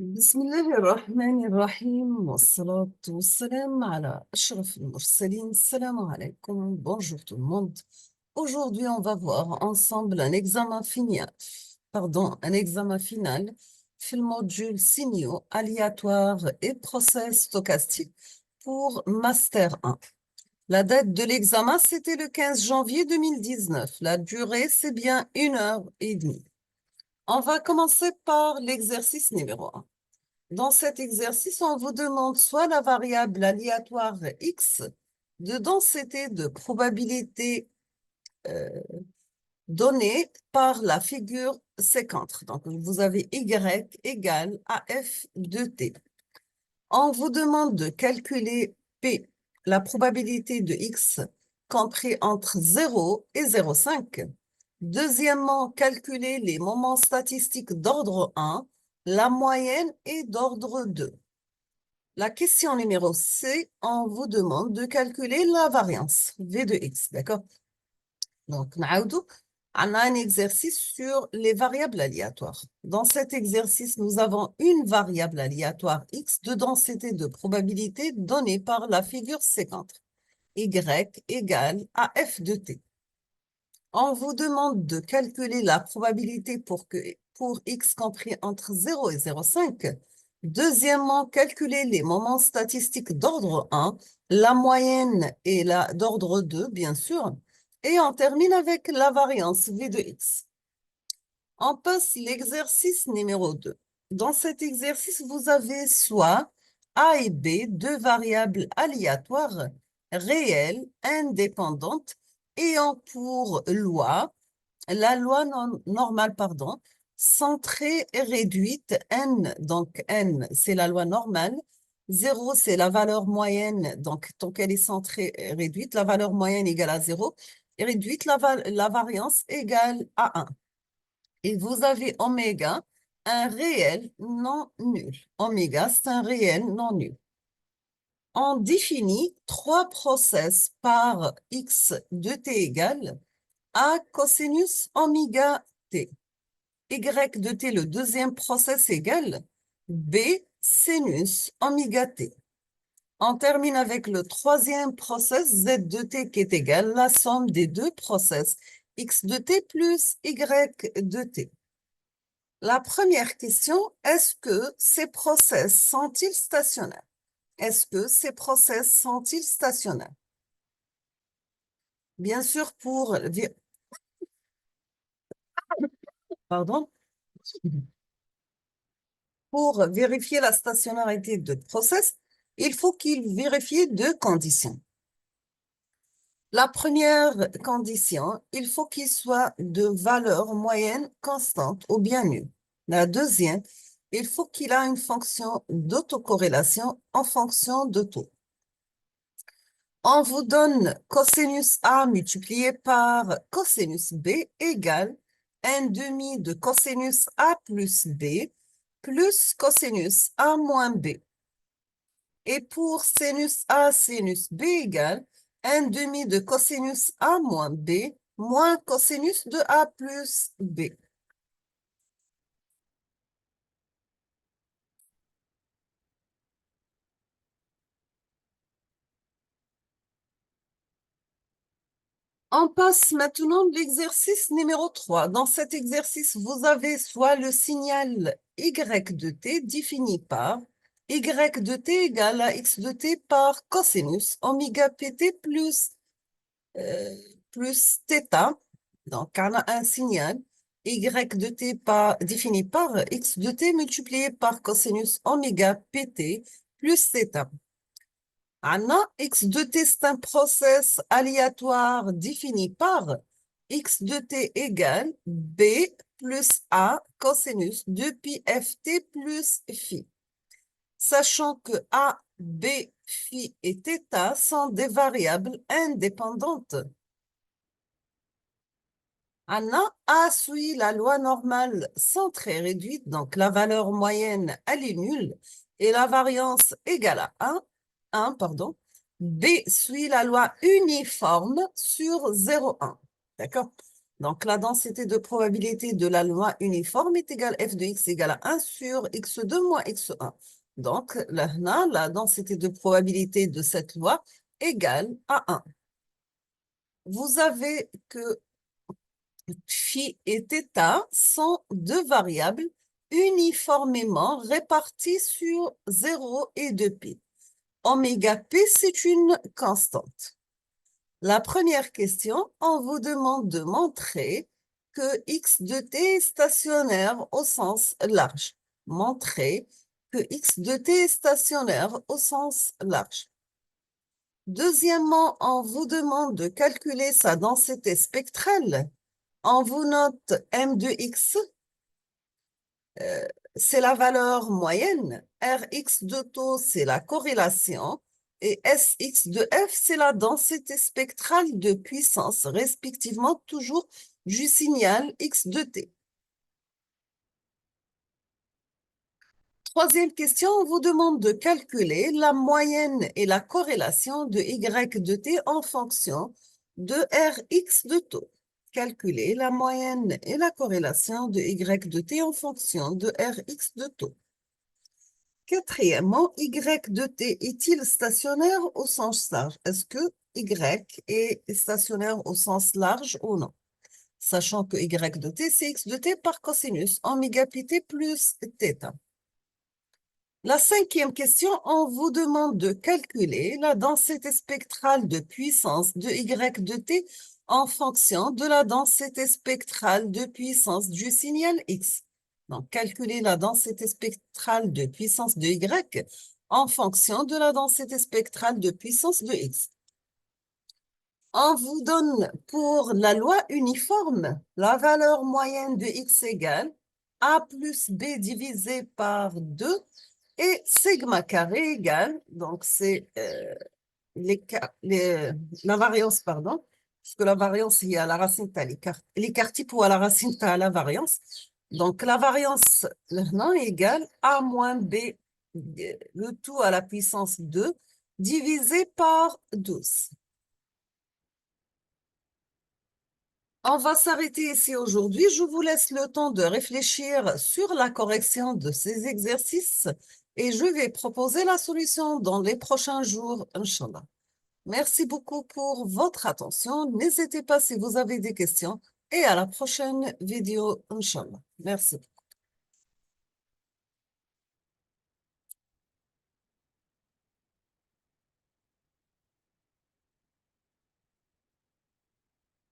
بسم الله الرحمن الرحيم والصلاة والسلام على أشرف المرسلين. Salam alaikum, bonjour tout le monde. Aujourd'hui, on va voir ensemble un examen final في المودule signaux aléatoires et process stochastiques pour Master 1. La date de l'examen, c'était le 15 janvier 2019. La durée, c'est bien 1h30. On va commencer par l'exercice numéro 1. Dans cet exercice, on vous demande soit la variable aléatoire x de densité de probabilité donnée par la figure séquente. Donc, vous avez y égale à f de t. On vous demande de calculer p, la probabilité de x compris entre 0 et 0,5. Deuxièmement, calculer les moments statistiques d'ordre 1. La moyenne est d'ordre 2. La question numéro C, on vous demande de calculer la variance V de X, d'accord? Donc, on a un exercice sur les variables aléatoires. Dans cet exercice, nous avons une variable aléatoire X de densité de probabilité donnée par la figure séquente. Y égale à F de T. On vous demande de calculer la probabilité pour X compris entre 0 et 0,5. Deuxièmement, calculer les moments statistiques d'ordre 1, la moyenne est d'ordre 2, bien sûr. Et on termine avec la variance V de X. On passe l'exercice numéro 2. Dans cet exercice, vous avez soit A et B, deux variables aléatoires, réelles, indépendantes, ayant pour loi, la loi normale, centrée et réduite, n, donc n, c'est la loi normale, 0, c'est la valeur moyenne, donc tant qu'elle est centrée et réduite, la valeur moyenne égale à 0, et réduite, la variance égale à 1. Et vous avez oméga, un réel non nul. Oméga, c'est un réel non nul. On définit trois process par x de t égale a cosinus oméga t. Y de t, le deuxième process égale b sinus oméga t. On termine avec le troisième process z de t qui est égal la somme des deux process x de t plus y de t. La première question, est-ce que ces process sont-ils stationnaires? Est-ce que ces process sont-ils stationnaires? Bien sûr, pardon, pour vérifier la stationnarité de process, il faut qu'il vérifie deux conditions. La première condition, il faut qu'il soit de valeur moyenne constante ou bien nulle. La deuxième, il faut qu'il ait une fonction d'autocorrélation en fonction de tout. On vous donne cosinus A multiplié par cosinus B égale 1/2 de cosinus A plus B plus cosinus A moins B. Et pour sinus A, sinus B égale 1/2 de cosinus A moins B moins cosinus de A plus B. On passe maintenant à l'exercice numéro 3. Dans cet exercice, vous avez soit le signal y de t défini par y de t égale à x de t par cosinus oméga pt plus θ. Donc, on a un signal y de t défini par x de t multiplié par cosinus oméga pt plus θ. Anna, x de t, c'est un process aléatoire défini par x de t égale b plus a cosinus de pi ft plus phi. Sachant que a, b, phi et θ sont des variables indépendantes. Anna a suivi la loi normale centrée réduite, donc la valeur moyenne, elle est nulle, et la variance égale à 1, pardon. B suit la loi uniforme sur 0,1. D'accord? Donc, la densité de probabilité de la loi uniforme est égale f de x égale à 1 sur x2 moins x1. Donc, là, la densité de probabilité de cette loi égale à 1. Vous avez que phi et θ sont deux variables uniformément réparties sur 0 et 2π. Oméga p, c'est une constante. La première question, on vous demande de montrer que x de t est stationnaire au sens large. Montrer que x de t est stationnaire au sens large. Deuxièmement, on vous demande de calculer sa densité spectrale. On vous note m de x, c'est la valeur moyenne. Rx de taux, c'est la corrélation. Et Sx de f, c'est la densité spectrale de puissance, respectivement toujours du signal x de t. Troisième question, on vous demande de calculer la moyenne et la corrélation de y de t en fonction de Rx de taux. Calculer la moyenne et la corrélation de y de t en fonction de Rx de taux. Quatrièmement, y de t est-il stationnaire au sens large? Est-ce que y est stationnaire au sens large ou non? Sachant que y de t, c'est x de t par cosinus oméga pt plus θ. La cinquième question, on vous demande de calculer la densité spectrale de puissance de y de t en fonction de la densité spectrale de puissance du signal x. Donc, calculer la densité spectrale de puissance de y en fonction de la densité spectrale de puissance de x. On vous donne pour la loi uniforme la valeur moyenne de x égale a plus b divisé par 2 et sigma carré égale, donc c'est la variance, pardon, puisque la variance il y a la racine à l'écart type ou à la racine à la variance. Donc la variance maintenant égale a moins b, le tout à la puissance 2, divisé par 12. On va s'arrêter ici aujourd'hui. Je vous laisse le temps de réfléchir sur la correction de ces exercices et je vais proposer la solution dans les prochains jours, Inch'Allah. Merci beaucoup pour votre attention. N'hésitez pas si vous avez des questions et à la prochaine vidéo, Inch'Allah. Merci.